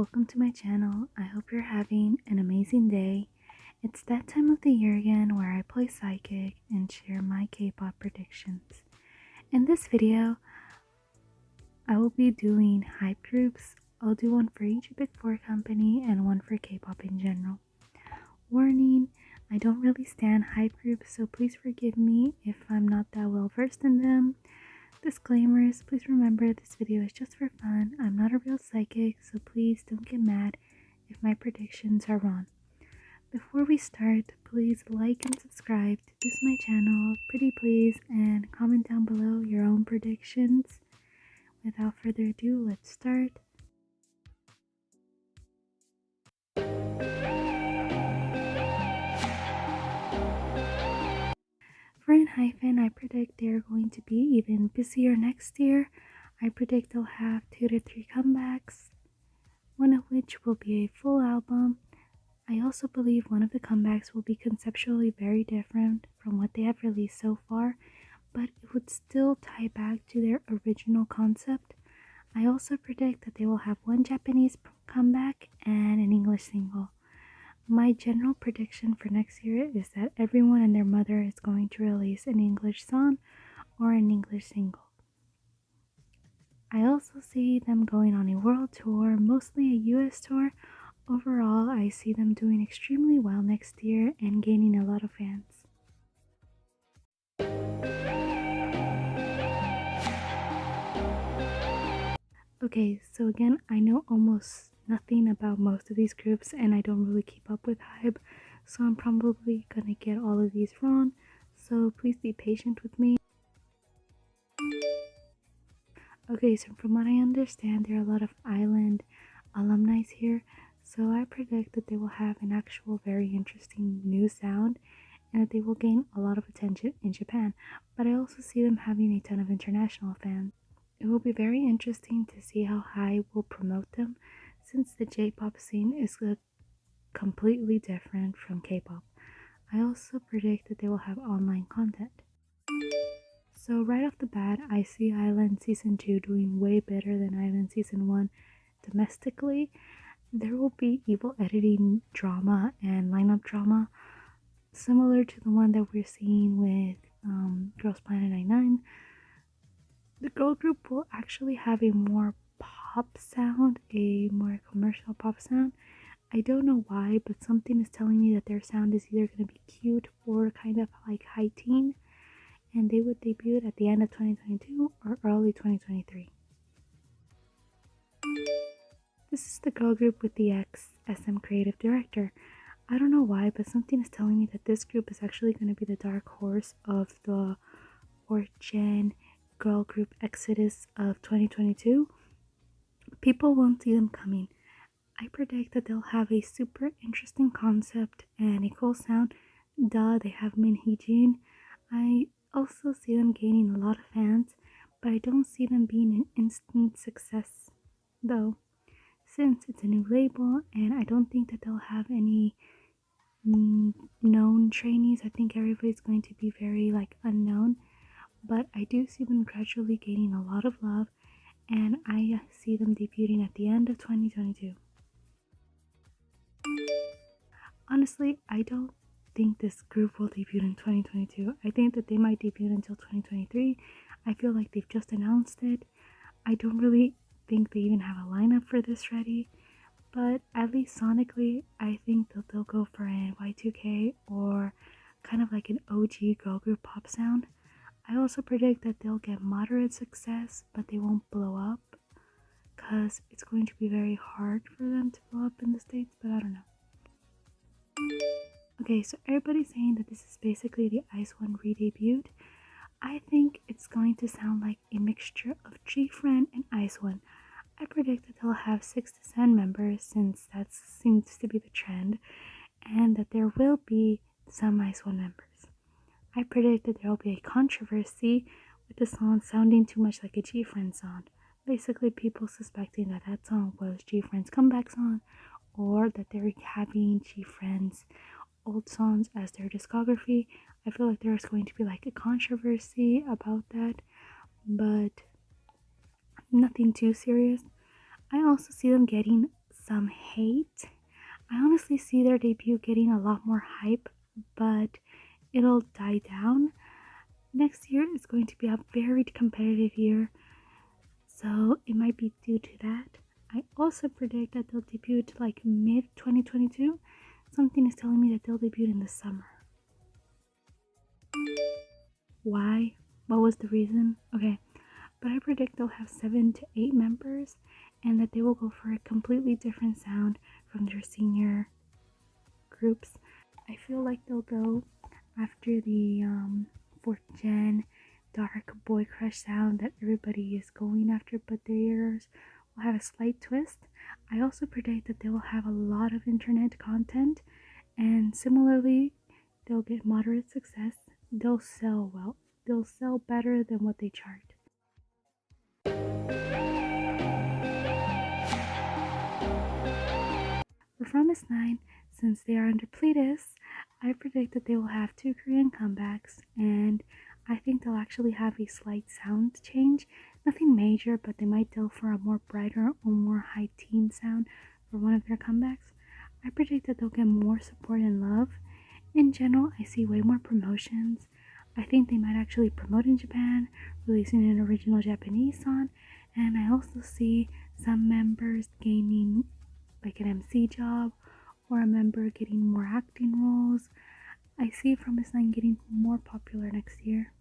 welcome to my channel. I hope you're having an amazing day. It's that time of the year again where I play psychic and share my K-pop predictions. In this video, I will be doing hype groups. I'll do one for each Big Four company and one for K-pop in general. Warning, I don't really stand hype groups, so please forgive me if I'm not that well versed in them. Disclaimers, please remember this video is just for fun. I'm not a real psychic, so please don't get mad if my predictions are wrong. Before we start, please like and subscribe to boost my channel, pretty please, and comment down below your own predictions. Without further ado, let's start. For enhypen, I predict they're going to be even busier next year. I predict they'll have 2 to 3 comebacks, one of which will be a full album. I also believe one of the comebacks will be conceptually very different from what they have released so far, but it would still tie back to their original concept. I also predict that they will have one Japanese comeback and an English single. My general prediction for next year is that everyone and their mother is going to release an English song or an English single. I also see them going on a world tour, mostly a US tour. Overall, I see them doing extremely well next year and gaining a lot of fans. Okay, so again, I know almost nothing about most of these groups and I don't really keep up with hype, so I'm probably gonna get all of these wrong, so please be patient with me. Okay, so from what I understand, there are a lot of iland alumni here, so I predict that they will have an actual very interesting new sound and that they will gain a lot of attention in Japan, but I also see them having a ton of international fans. It will be very interesting to see how hybe will promote them, since the J-pop scene is completely different from K-pop. I also predict that they will have online content. So right off the bat, I see iland season 2 doing way better than iland season 1 domestically. There will be evil editing drama and lineup drama, similar to the one that we're seeing with Girls Planet 99. The girl group will actually have a more pop sound, a more commercial pop sound. I don't know why, but something is telling me that their sound is either going to be cute or kind of like high teen, and they would debut at the end of 2022 or early 2023. This is the girl group with the ex-SM creative director. I don't know why, but something is telling me that this group is actually going to be the dark horse of the 4th gen girl group exodus of 2022. People won't see them coming. I predict that they'll have a super interesting concept and a cool sound. Duh, they have minhyun. I also see them gaining a lot of fans, but I don't see them being an instant success though, since it's a new label and I don't think that they'll have any known trainees. I think everybody's going to be very unknown, but I do see them gradually gaining a lot of love, and I see them debuting at the end of 2022. Honestly, I don't think this group will debut in 2022. I think that they might debut until 2023. I feel like they've just announced it. I don't really think they even have a lineup for this ready, but at least sonically, I think that they'll go for a Y2K or kind of like an OG girl group pop sound. I also predict that they'll get moderate success, but they won't blow up, because it's going to be very hard for them to blow up in the States, but I don't know. Okay, so everybody's saying that this is basically the IZ*ONE re-debuted. I think it's going to sound like a mixture of gfriend and IZ*ONE. I predict that they'll have 6 to 7 members, since that seems to be the trend, and that there will be some IZ*ONE members. I predict that there will be a controversy with the song sounding too much like a gfriend song. Basically, people suspecting that that song was gfriend's comeback song, or that they're having gfriend's old songs as their discography. I feel like there's going to be a controversy about that, but nothing too serious. I also see them getting some hate. I honestly see their debut getting a lot more hype, but it'll die down. Next year is going to be a very competitive year, so it might be due to that. I also predict that they'll debut like mid 2022. Something is telling me that they'll debut in the summer. Why? What was the reason? Okay, but I predict they'll have 7 to 8 members and that they will go for a completely different sound from their senior groups. I feel like they'll go after the 4th gen dark boy crush sound that everybody is going after, but theirs will have a slight twist. I also predict that they will have a lot of internet content, and similarly, they'll get moderate success. They'll sell well. They'll sell better than what they chart. For Promise 9, since they are under pledis, I predict that they will have 2 Korean comebacks, and I think they'll actually have a slight sound change. Nothing major, but they might go for a more brighter or more high teen sound for one of their comebacks. I predict that they'll get more support and love. In general, I see way more promotions. I think they might actually promote in Japan, releasing an original Japanese song, and I also see some members gaining like an MC job, or a member getting more acting roles. I see Promise 9 getting more popular next year.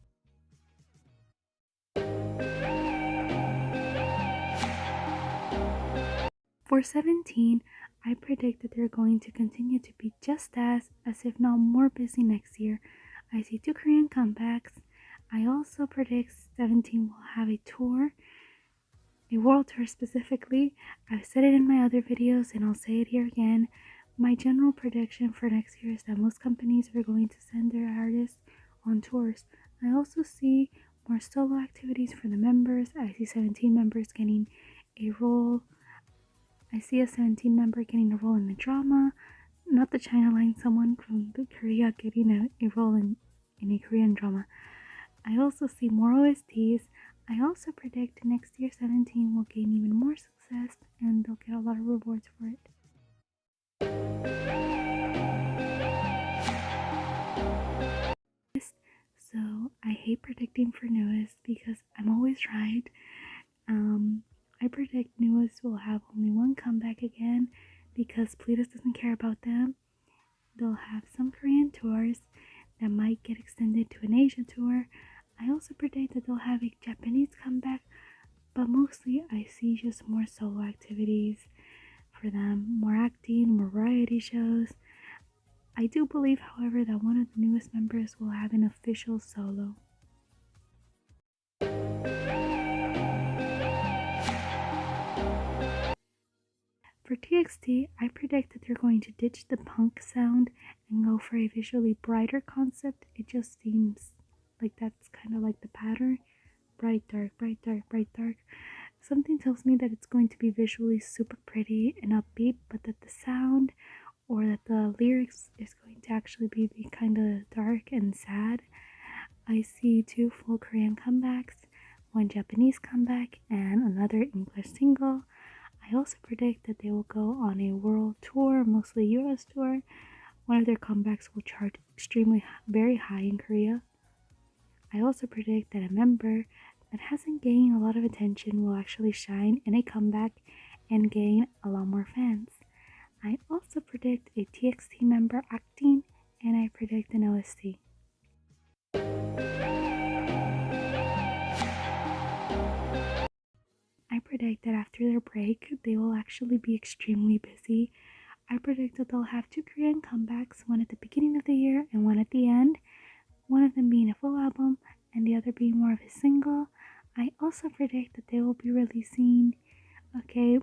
For 17, I predict that they're going to continue to be just as if not more busy next year. I see 2 Korean comebacks. I also predict 17 will have a tour, a world tour specifically. I've said it in my other videos and I'll say it here again. My general prediction for next year is that most companies are going to send their artists on tours. I also see more solo activities for the members. I see 17 members getting a role. I see a 17 member getting a role in the drama. Not the China line, someone from Korea getting a role in a Korean drama. I also see more OSTs. I also predict next year 17 will gain even more success and they'll get a lot of rewards for it. So I hate predicting for nuest because I'm always right. I predict nuest will have only one comeback again because pledis doesn't care about them. They'll have some Korean tours that might get extended to an Asia tour. I also predict that they'll have a Japanese comeback, but mostly I see just more solo activities for them, more acting, more variety shows. I do believe, however, that one of the newest members will have an official solo. For TXT, I predict that they're going to ditch the punk sound and go for a visually brighter concept. It just seems like that's kind of like the pattern. Bright, dark, bright, dark, bright, dark. Something tells me that it's going to be visually super pretty and upbeat, but that the sound or that the lyrics is going to actually be kind of dark and sad. I see 2 full Korean comebacks, 1 Japanese comeback, and another English single. I also predict that they will go on a world tour, mostly US tour. One of their comebacks will chart extremely very high in Korea. I also predict that a member that hasn't gained a lot of attention will actually shine in a comeback and gain a lot more fans. I also predict a TXT member acting, and I predict an OST. I predict that after their break, they will actually be extremely busy. I predict that they'll have 2 Korean comebacks, one at the beginning of the year and one at the end, one of them being a full album and the other being more of a single. I also predict that they will be releasing, they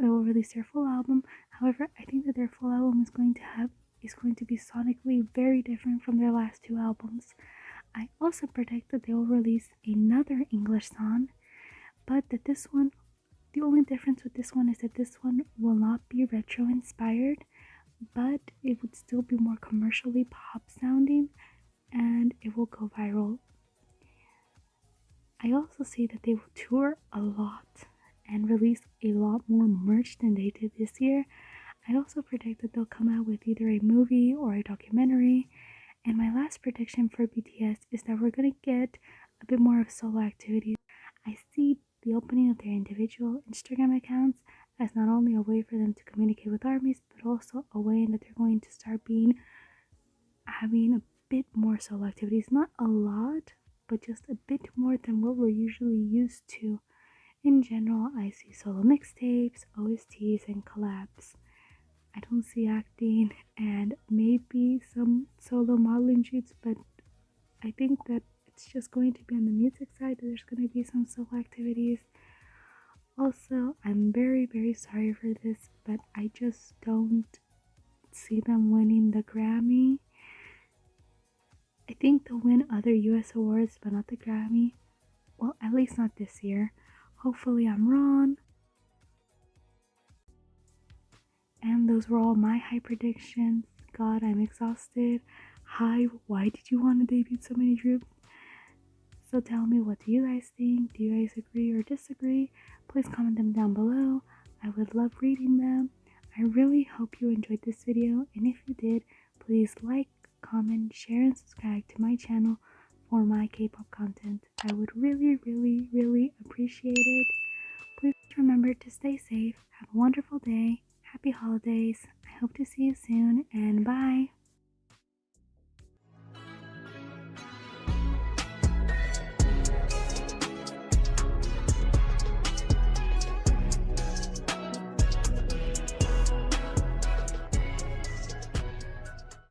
will release their full album. However, I think that their full album is going to be sonically very different from their last 2 albums. I also predict that they will release another English song, but that this one, the only difference with this one is that this one will not be retro inspired, but it would still be more commercially pop sounding and it will go viral. I also see that they will tour a lot and release a lot more merch than they did this year. I also predict that they'll come out with either a movie or a documentary. And my last prediction for BTS is that we're gonna get a bit more of solo activities. I see the opening of their individual Instagram accounts as not only a way for them to communicate with armies, but also a way that they're going to start having a bit more solo activities. Not a lot, but just a bit more than what we're usually used to. In general, I see solo mixtapes, OSTs, and collabs. I don't see acting and maybe some solo modeling shoots, but I think that it's just going to be on the music side. There's going to be some solo activities. Also, I'm very, very sorry for this, but I just don't see them winning the Grammy. I think they'll win other US awards, but not the Grammy. Well, at least not this year. Hopefully, I'm wrong. And those were all my high predictions. God, I'm exhausted. Hi, why did you want to debut so many groups? So tell me, what do you guys think? Do you guys agree or disagree? Please comment them down below. I would love reading them. I really hope you enjoyed this video, and if you did, please like, comment, share, and subscribe to my channel for my K-pop content. I would really, really, really appreciate it. Please remember to stay safe. Have a wonderful day. Happy holidays. I hope to see you soon, and bye.